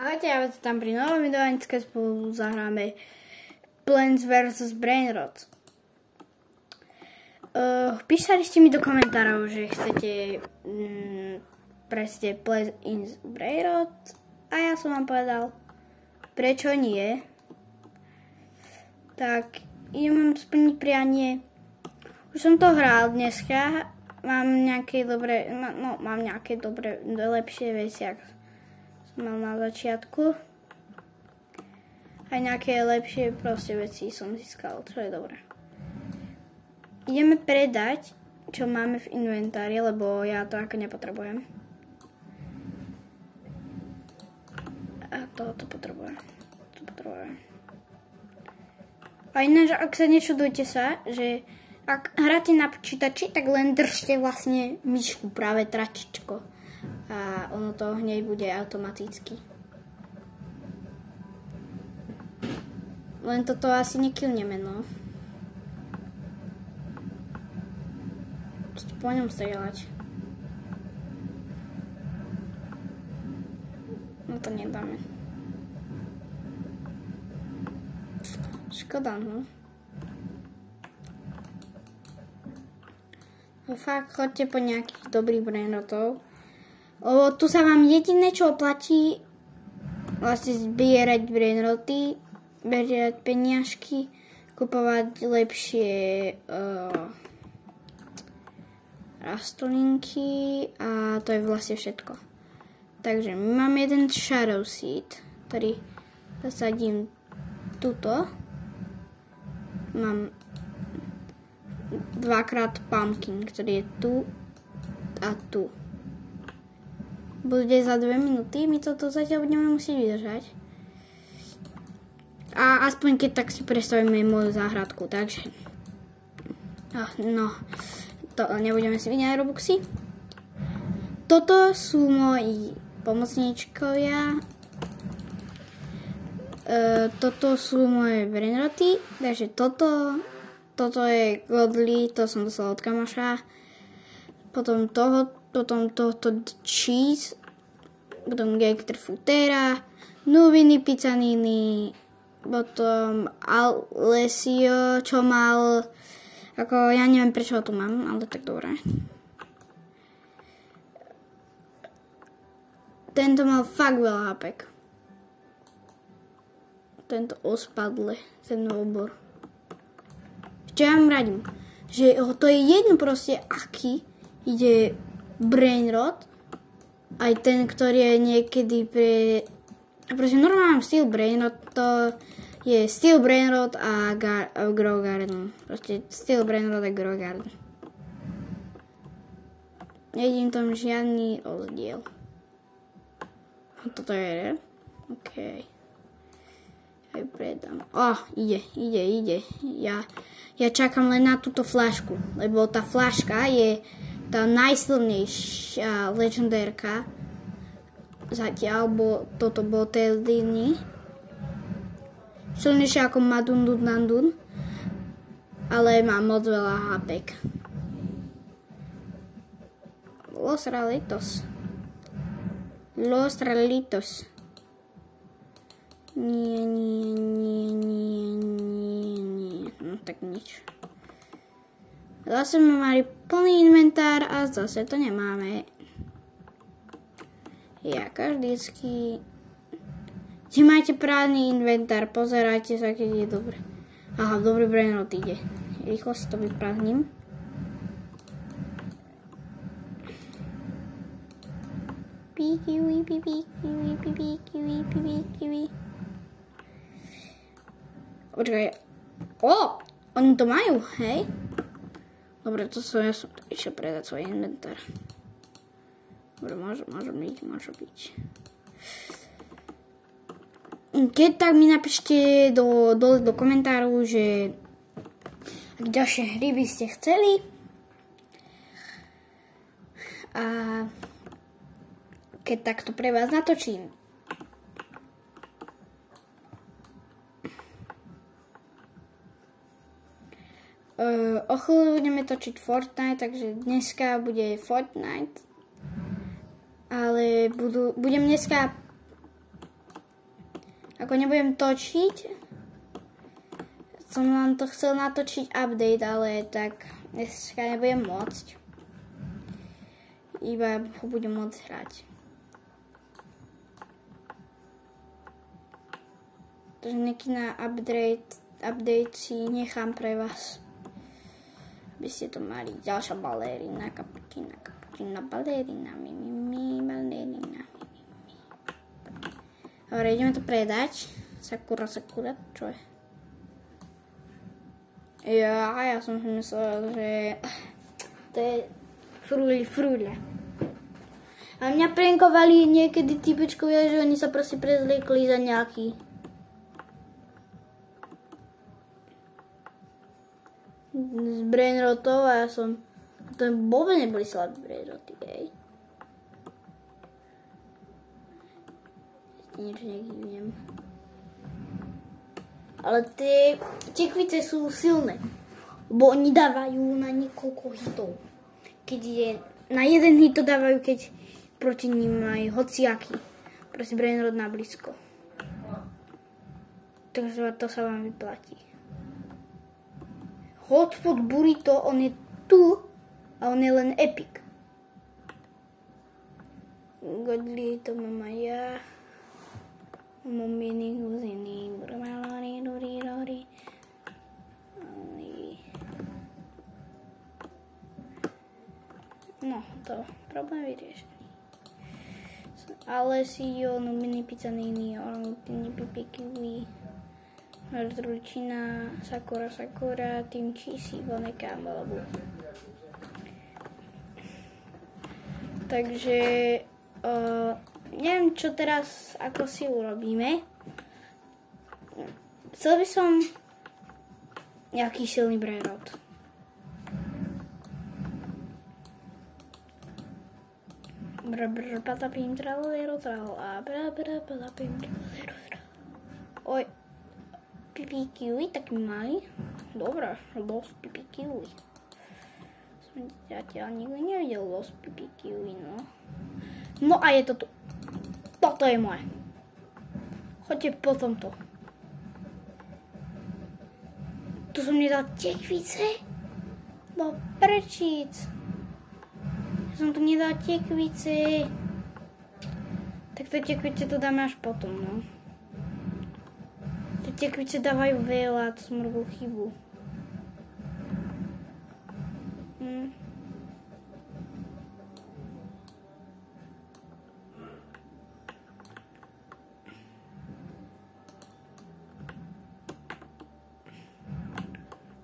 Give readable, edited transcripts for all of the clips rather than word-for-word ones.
Ahojte, ja vás tam pri novom videu a dneska spolu zahráme Plants vs. Brainrot. Písali ste mi do komentárov, že chcete presne Plants vs. Brainrot a ja som vám povedal, prečo nie. Tak idem vám splniť prianie. Už som to hral dneska, mám nejaké dobré, lepšie veci, ako mal na začiatku. Aj nejaké lepšie proste veci som získal, čo je dobré. Ideme predať, čo máme v inventári, lebo ja to ako nepotrebujem. A toto potrebujem. A ináč, ak sa nečudujte sa, že ak hráte na počítači, tak len držte vlastne myšku práve tračičko. A ono to hneď bude automaticky. Len toto asi nekilneme, no. Chcete po ňom strieľať. No to nedáme. Škoda, no. No fakt, choďte po nejakých dobrých brainrotov. Lebo tu sa vám jediné, čo oplatí, vlastne zbierať brainroty, berať peniažky, kupovať lepšie rastlinky a to je vlastne všetko. Takže mám jeden shadow seed, ktorý zasadím tuto. Mám dvakrát pumpkin, ktorý je tu a tu. Bude za 2 minúty, my toto zatiaľ budeme musieť vydržať. A aspoň keď tak si predstavíme moju záhradku, takže no, to nebudeme si vyňať robuxy. Toto sú moji pomocníčkovia. Toto sú moje brainroty, takže toto je godly, to som dostala od kamoša. Potom tohoto cheese, potom Gektrfutera, Nuviny, Pizzanini, potom Alessio, čo mal, ako ja neviem prečo ho tu mám, ale tak dobré. Tento mal fakt veľa hapek. Tento ospadle, ten obor. Čo ja vám radím, že to je jedno proste aký ide brainrot, aj ten, ktorý je niekedy proste normálny steel brainrot, to je steel brainrot a grow garden. Proste steel brainrot a grow garden. Nevidím tam žiadny rozdiel. Toto je, OK. Aj predám. Ide. Ja čakám len na túto flašku, lebo tá flaška je tá najsilnejšia legendárka zatiaľ, toto bol Teldiny. Silnejšia ako Madundun Nandun, ale má moc veľa hapek. Los Ralitos. Nie. No tak nič. Zase sme mali plný inventár a zase to nemáme. Ja vždycky. Keď máte prázdny inventár, pozerajte sa, keď je dobre. Aha, dobrý brainrot ide. Rýchlo si to vyprázdnim. Počkaj. Oni to majú, hej? Dobre, ja som išiel predať svoj inventár. Dobre, môže byť. Keď tak mi napíšte dole do komentáru, že ak ďalšie hry by ste chceli. A keď tak to pre vás natočím. O chvíľu budeme točiť Fortnite, takže dneska bude Fortnite. Ale budem dneska Ako nebudem točiť, som vám to chcel natočiť update, ale tak dneska nebudem môcť. Iba ho budem môcť hrať. Takže nejaký na update si nechám pre vás. Aby ste to mali. Ďalšia balérina, kapučina, balérina, balérina. Dobre, ideme to predať. Sakura, čo je? Ja som si myslel, že to je frúľa. A mňa prankovali niekedy typečkovia, že oni sa proste prezliekli za nejaký z brainrotov a ja som... To vôbec neboli slabé brainroty, hej. Niečo nekývnem. Ale tie tekvice sú silné, lebo oni dávajú na niekoľko hitov. Keď je na jeden hit to dávajú, keď proti ním aj hociaký. Proste brainrot na blízko. Takže to sa vám vyplatí. Hotspot Burrito, on je tu a on je len epic. Godly to mám aj ja. Momini huzini burmalori rori. No, to problém vyriešený. Alessio, Numini Pizzanini, Orangutini, Pipi Kiwi, Ručina, Sakura, Team Cheesy, Boneka, Malabu. Takže neviem, čo teraz, ako si urobíme. Chcel by som nejaký silný brainrot. Patapim tralero trala, patapim tralero trala. Oj, pipi kiwi, taký malý. Dobre, los pipi kiwi. Som zatiaľ nikdy nevidel los pipi kiwi, no. No a je to tu. Toto je moje. Choďte po tomto. Tu som nedal tekvice. No prečíc. Som tu nedal tekvice. Tak to tekvice to dáme až potom, no. Tie tekvice dávajú veľa, to som robil chybu.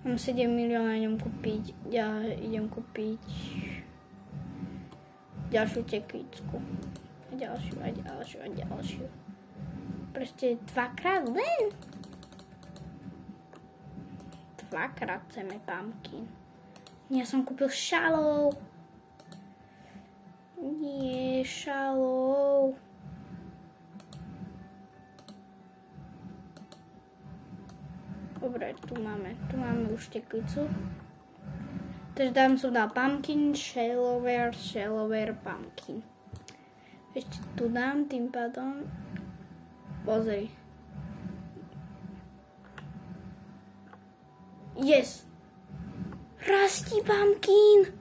Mám 7 miliónov, idem kúpiť ďalšiu tekvicku. A ďalšiu. Proste dvakrát len. Dvakrát chceme pumpkin. Ja som kúpil šalov. Nie, šalov. Dobre, tu máme už tekvicu. Takže tam som dal pumpkin, shallower, pumpkin. Ešte tu dám tým pádom. Pozri. Yes! Rastí pumpkin!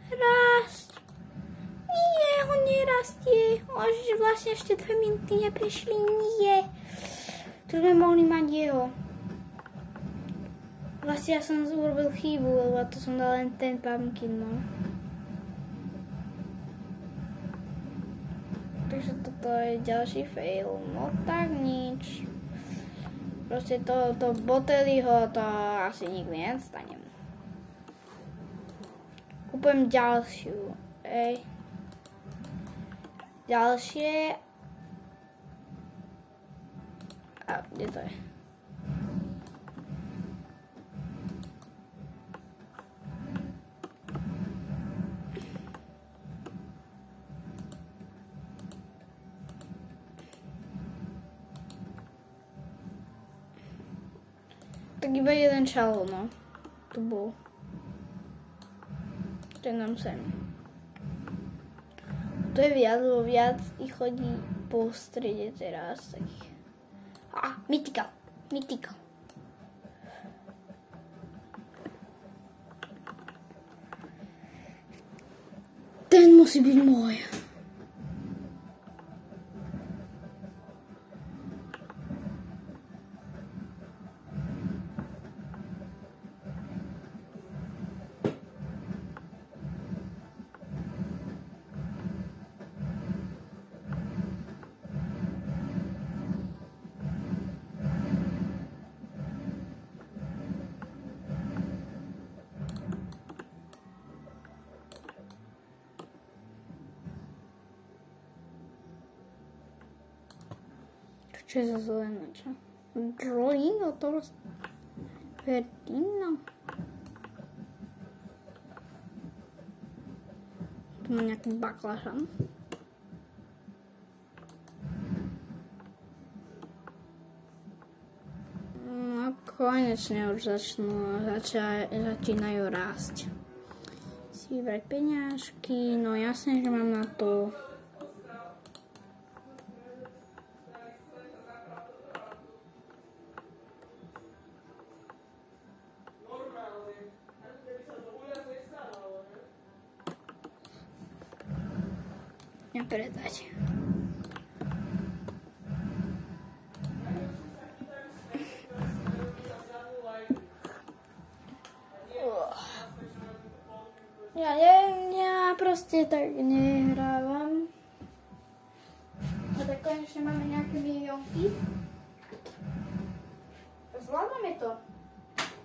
Rasť! Nie, on nerastie. Už vlastne ešte 2 minúty neprešli. Nie. Tu sme mohli mať jeho. Vlastne ja som urobil chybu, lebo to som dal len ten pumpkin, no. Takže toto je ďalší fail. No tak nič. Proste to Botelliho to asi nikdy nedostanem. Kúpujem ďalšiu. Ďalšie. A kde to je? Tak iba jeden šalov, no. Tu bol. Ten nám sem. Tu je viac, lebo viac ich chodí po strede teraz. Takých. Mythical. Mythical. Ten musí byť môj. Čo je za zelené, čo? Drolino, to Verdino. Tu má nejaký baklažan. No konečne už začínajú rásť. Si vybrať peňažky, no jasne, že mám na to. Predať. Ja proste tak nehrávam. A tak konečne máme nejaké miliónky. Zvládame to.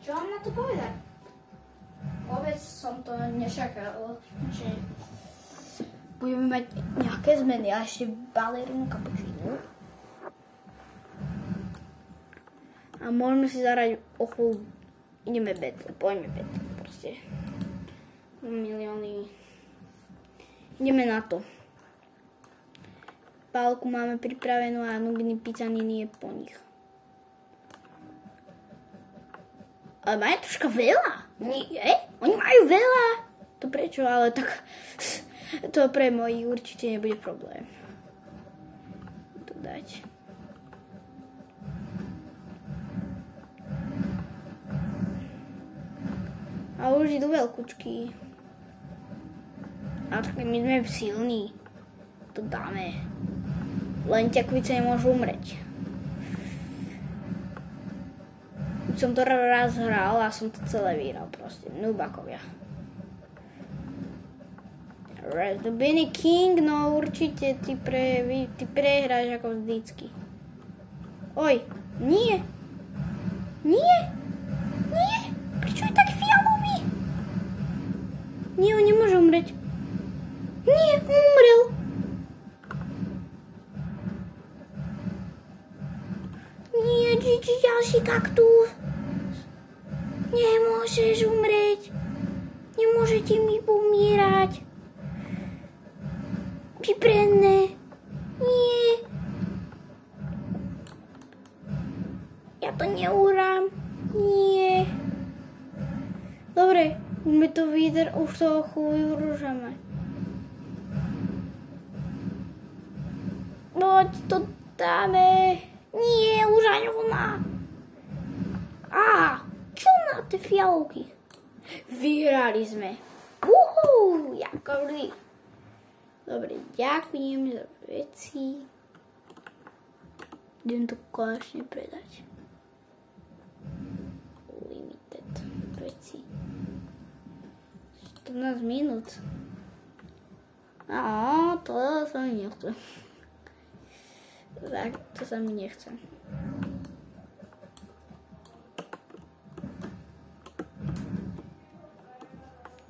Čo mám na to povedať? Vôbec som to nečakal, že budeme mať nejaké zmeny a ešte balerinu kapučínu. A môžeme si zahrať o chvíľu. Ideme battle, poďme battle proste. Milióny. Ideme na to. Pálku máme pripravenú a Nuginy Picaniny je po nich. Ale majú troška veľa. Nie? Oni majú veľa. To prečo, ale tak... To pre mojich určite nebude problém. To dať. A už idú veľkúčky. A tak my sme silní. To dáme. Len ťakvice nemôžu umreť. Už som to raz hral a som to celé vyhral proste. Nubakovia. Rozdobený King, no určite ty prehráš ako vždycky. Oj, nie. Nie. Nie. Prečo je taký fialový? Nie, on nemôže umrieť. Nie, umrel. Nie, ďalší kaktus. Nemôžeš umrieť. Nemôžete mi pomírať. Vypredné. Nie. Ja to neurám. Nie. Dobre, my to už toho chvíľu rúžame. Poď to dáme. Nie, už ani ona. Čo na tie fialovky? Vyhrali sme. Jako vždy. Dobre, ďakujem za veci. Idem to konečne predať. Limited veci. 14 minút. To sa mi nechce. Tak, to sa mi nechce.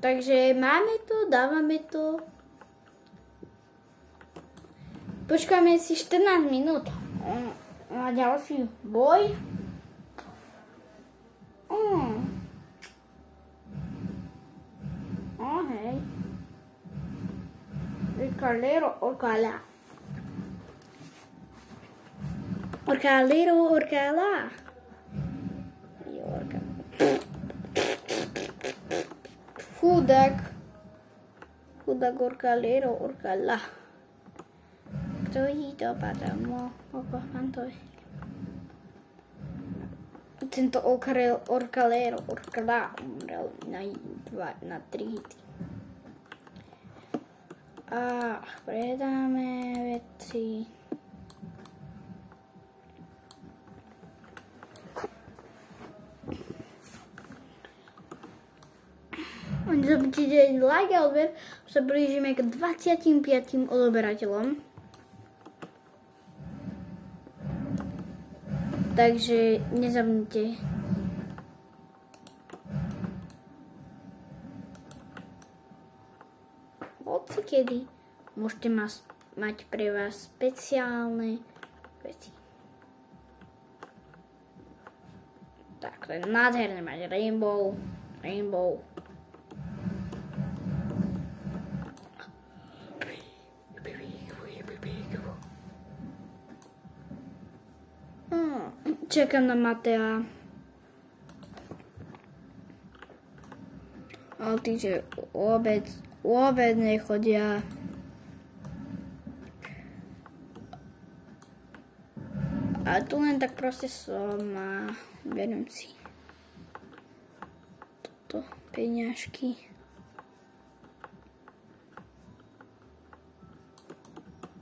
Takže máme to, dávame to. Počkáme si 14 minút na ďalší boj. Hej. Orcalero, orcala. Orcalero, orcala. Chudák orcalero, orcala. To jí to padamo, okochám to. tento Orcalero umrel na 3 hity. A predáme veci. Nezabudnite like a odber, sa blížime k 25 odoberateľom. Takže nezabudnite. Hoci kedy môžete mať pre vás speciálne veci. Tak, to je nádherné mať Rainbow. Čakám na Matea. Ale tí, že vôbec nechodia. A tu len tak proste som a beriem si toto peňažky.